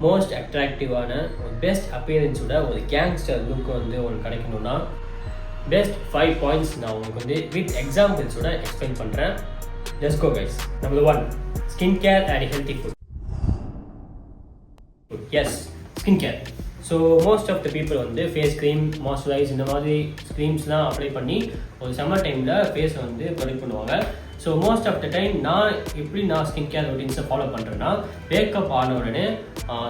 Most அட்ராக்டிவான ஒரு best அப்பியரன்ஸோட ஒரு gangster look வந்து உங்களுக்கு கிடைக்கணும்னா பெஸ்ட் 5 பாயிண்ட்ஸ் நான் உங்களுக்கு வந்து வித் எக்ஸாம்பிள்ஸோட எக்ஸ்பிளைன் பண்ணுறேன். Let's go guys. Number 1, skin care and healthy food. Yes, skin care. So most of the people வந்து ஃபேஸ் க்ரீம், மாய்ஸ்சரைஸ் இந்த மாதிரி க்ரீம்ஸ்லாம் அப்ளை பண்ணி ஒரு சம்மர் டைமில் ஃபேஸை வந்து ப்ரொடெக்ட் பண்ணுவாங்க. So most of the time நான் ஸ்கின் கேர் ரொட்டீன்ஸை ஃபாலோ பண்ணுறேன்னா வேக்கப் ஆன உடனே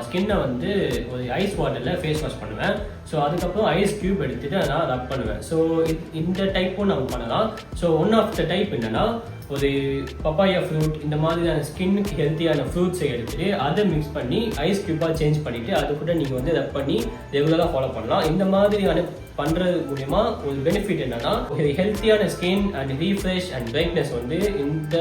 ஸ்கின்னை வந்து ஒரு ஐஸ் வாட்டரில் ஃபேஸ் வாஷ் பண்ணுவேன். ஸோ அதுக்கப்புறம் ஐஸ் க்யூப் எடுத்துகிட்டு நான் ரப் பண்ணுவேன். ஸோ இந்த டைப்பும் நம்ம பண்ணலாம். So one of the type என்னென்னா ஒரு பப்பாயா ஃப்ரூட் இந்த மாதிரியான ஸ்கின்னுக்கு ஹெல்த்தியான ஃப்ரூட்ஸை எடுத்துகிட்டு அதை மிக்ஸ் பண்ணி ஐஸ் க்யூப்பாக சேஞ்ச் பண்ணிவிட்டு அது கூட நீங்கள் வந்து ரப் பண்ணி ரெகுலராக ஃபாலோ பண்ணலாம். இந்த மாதிரியான பண்ணுறது மூலிமா ஒரு பெனிஃபிட் என்னென்னா ஒரு ஹெல்த்தியான skin and refresh and brightness வந்து இந்த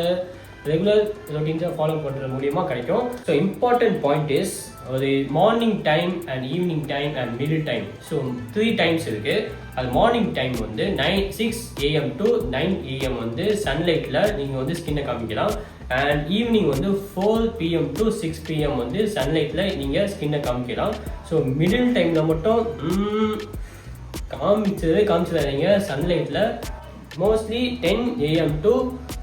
ரெகுலர் ரொட்டீன்ஸை ஃபாலோ பண்ணுறது மூலிமா கிடைக்கும். ஸோ இம்பார்ட்டன்ட் பாயிண்ட் இஸ் ஒரு morning time and evening time and middle time. So 3 times இருக்குது. அது மார்னிங் டைம் வந்து 6 AM to 9 AM வந்து சன்லைட்டில் நீங்கள் வந்து ஸ்கின்னை காமிக்கலாம். அண்ட் ஈவினிங் வந்து 4 PM to 6 PM வந்து சன்லைட்டில் நீங்கள் ஸ்கின்னை காமிக்கலாம். ஸோ மிடில் டைமில் மட்டும் காமிச்சிடாதீங்க சன்லைட்டில். மோஸ்ட்லி 10 AM to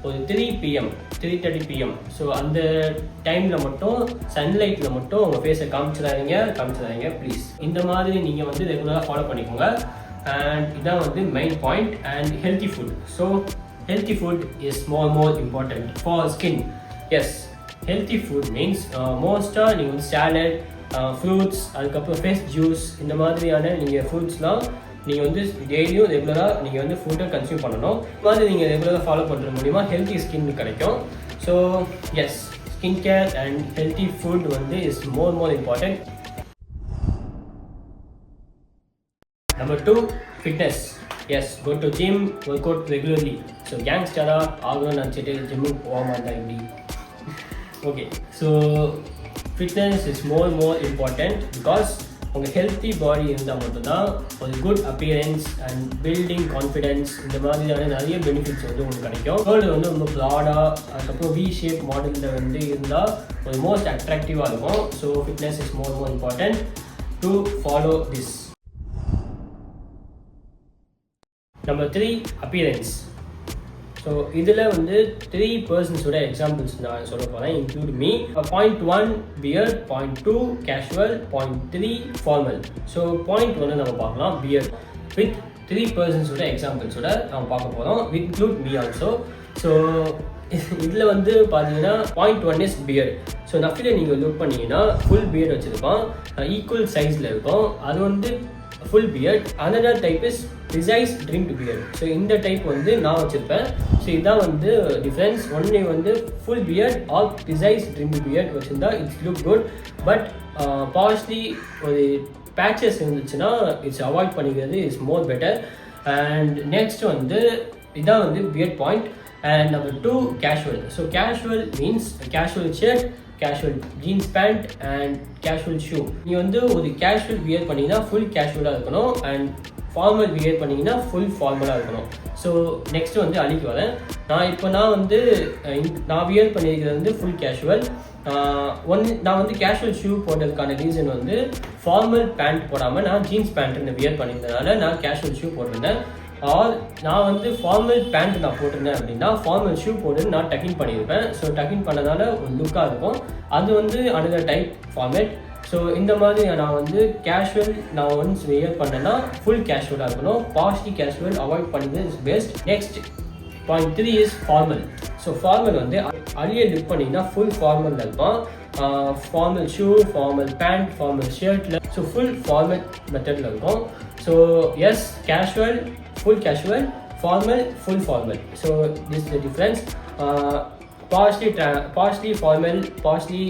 ஒரு 3 PM 3:30 PM. ஸோ அந்த டைமில் மட்டும் சன்லைட்டில் மட்டும் உங்கள் ஃபேஸை காமிச்சிடாதீங்க ப்ளீஸ். இந்த மாதிரி நீங்கள் வந்து ரெகுலராக ஃபாலோ பண்ணிக்கோங்க. அண்ட் இதான் வந்து main point. And healthy food. So healthy food is more important for skin. Yes, healthy food means மோஸ்ட்டாக நீங்கள் வந்து சாலட், ஃப்ரூட்ஸ், அதுக்கப்புறம் ஃப்ரெஷ் ஜூஸ் இந்த மாதிரியான நீங்கள் ஃப்ரூட்ஸ்லாம் நீங்கள் வந்து டெய்லியும் ரெகுலராக நீங்கள் வந்து ஃபுட்டை கன்சியூம் பண்ணணும். இது மாதிரி நீங்கள் ரெகுலராக ஃபாலோ பண்ணுறது மூலிமா ஹெல்த்தி ஸ்கின் கிடைக்கும். So yes, skin care and healthy food வந்து is more important. Number 2, fitness. Yes, go to gym, work out regularly. So கேங்ஸ்டராக ஆகணும்னு நினச்சிட்டு ஜிம்முக்கு போகாமல் இருந்தால் இப்படி. Okay, so fitness is more important because உங்கள் ஹெல்த்தி பாடி இருந்தால் மட்டும்தான் ஒரு good appearance and building confidence இந்த மாதிரியான நிறைய பெனிஃபிட்ஸ் வந்து உங்களுக்கு கிடைக்கும். வேர்ல்டு வந்து ரொம்ப ப்ராடாக அதுக்கப்புறம் வி ஷேப் மாடலில் வந்து இருந்தால் ஒரு மோஸ்ட் அட்ராக்டிவாக இருக்கும். So fitness is more important to follow this. Number 3, appearance. So இதில் வந்து 3 பர்சன்ஸோட எக்ஸாம்பிள்ஸ் நான் சொல்ல போகிறேன், include me. Point 1 beard, Point 2 casual, Point 3 formal. So Point 1 நம்ம பார்க்கலாம், பியர்ட். வித் 3 பர்சன்ஸோட எக்ஸாம்பிள்ஸோட நம்ம பார்க்க போகிறோம், with include me also. So இதில் வந்து பார்த்தீங்கன்னா Point 1 இஸ் பியர்ட். ஸோ நஃபில நீங்கள் லுக் பண்ணிங்கன்னா ஃபுல் பியர்ட் வச்சுருக்கோம், ஈக்குவல் சைஸில் இருக்கும். அது வந்து full beard. Another type is precise trimmed beard. So இந்த டைப் வந்து நான் வச்சுருப்பேன். ஸோ இதான் வந்து டிஃப்ரென்ஸ். ஒன்லி வந்து full beard or precise trimmed beard வச்சுருந்தா it's look good. But partially ஒரு பேச்சஸ் இருந்துச்சுன்னா இட்ஸ் அவாய்ட் பண்ணிக்கிறது is more better. And next வந்து இதான் வந்து beard point. And number 2, casual. So casual means casual shirt, casual jeans pant and casual shoe. நீங்கள் வந்து ஒரு கேஷுவல் வியர் பண்ணிங்கன்னா ஃபுல் கேஷுவலாக இருக்கணும். அண்ட் ஃபார்மல் வியர் பண்ணிங்கன்னா ஃபுல் ஃபார்மலாக இருக்கணும். ஸோ நெக்ஸ்ட் வந்து அழிக்கு வரேன். நான் வந்து நான் வியர் பண்ணியிருக்கிறது வந்து ஃபுல் கேஷுவல். நான் வந்து கேஷுவல் ஷூ போட்டதுக்கான ரீசன் வந்து ஃபார்மல் பேண்ட் போடாமல் நான் ஜீன்ஸ் பேண்ட் வியர் பண்ணியிருந்ததுனால நான் கேஷுவல் ஷூ போட்டிருந்தேன். ஆர் நான் வந்து ஃபார்மல் பேண்ட் நான் போட்டிருந்தேன் அப்படின்னா ஃபார்மல் ஷூ போட்டு நான் டக்கின் பண்ணியிருப்பேன். ஸோ டக்கின் பண்ணதால ஒரு லுக்காக இருக்கும். அது வந்து அனதர் டைப் ஃபார்மேட். ஸோ இந்த மாதிரி நான் வந்து கேஷுவல் நான் ஒன்ஸ் வியர் பண்ணேன்னா ஃபுல் கேஷுவலாக இருக்கணும். பார்ஷ்லி கேஷுவல் அவாய்ட் பண்ணிக்கிறது is best. Next Point 3 is formal. So formal வந்து அழிய லுக் பண்ணிங்கன்னா ஃபுல் ஃபார்மலில் இருக்கும். Formal shoe, formal pant, formal ஷர்ட்டில் ஸோ ஃபுல் ஃபார்மல் மெத்தடில் இருக்கும். So yes, casual full casual, formal, full formal. So this is the difference. Partially formal, partially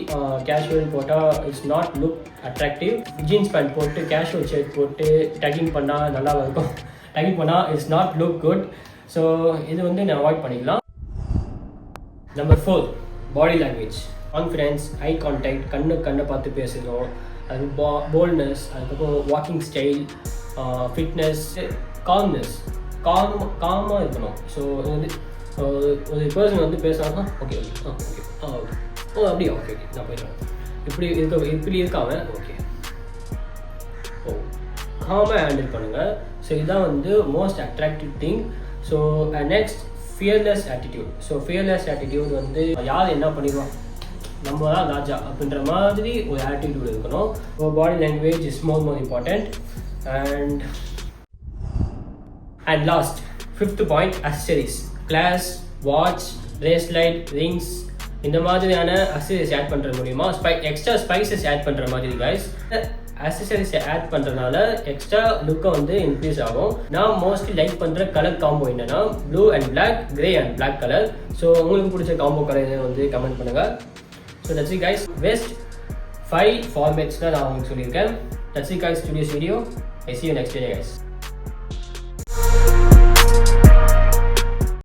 casual போட்டா it's not look attractive. Jeans pant போட்டு casual shirt போட்டு tucking பண்ணால் நல்லா இருக்கும். டக்கிங் பண்ணால் it's not look good. So இது வந்து நான் அவாய்ட் பண்ணிக்கலாம். Number 4, body language. Confidence, eye contact, கண்ணை பார்த்து பேசணும். அது போல்ட்னஸ், அதுக்கப்புறம் வாக்கிங் ஸ்டைல், ஃபிட்னஸ், காம்னஸ், காமாக இருக்கணும். ஸோ வந்து ஒரு பர்சன் வந்து பேசுகிறாங்கன்னா ஓகே அப்படியா ஓகே நான் போயிடுவேன். இப்படி இருக்காம ஓகே காமாக ஹேண்டில் பண்ணுங்கள். ஸோ இதுதான் வந்து most attractive thing. So next fearless attitude. So fearless attitude வந்து யார் என்ன பண்ணிடுவான் நம்ம தான் ராஜா அப்படின்ற மாதிரி ஒரு ஆட்டிடியூட் இருக்கணும். Body language is more important. And last 5th point accessories. Glass, watch, bracelet, rings இந்த மாதிரியான அக்சசரிஸ் ஆட் பண்ணுற மூலிமா எக்ஸ்ட்ரா ஸ்பைசஸ் ஆட் பண்ணுற மாதிரி கைஸ். அக்சசரிஸ் ஆட் பண்ணுறதுனால எக்ஸ்ட்ரா லுக்கை வந்து இன்க்ரீஸ் ஆகும். நான் மோஸ்ட்லி லைக் பண்ணுற கலர் காம்போ என்னன்னா blue and black, grey and black colour. So உங்களுக்கு பிடிச்ச காம்போ கலர் வந்து கமெண்ட் பண்ணுங்கள். So that's it guys. Best 5 formats நான் உங்களுக்கு சொல்லியிருக்கேன். That's it guys, today's video. I see you next video guys.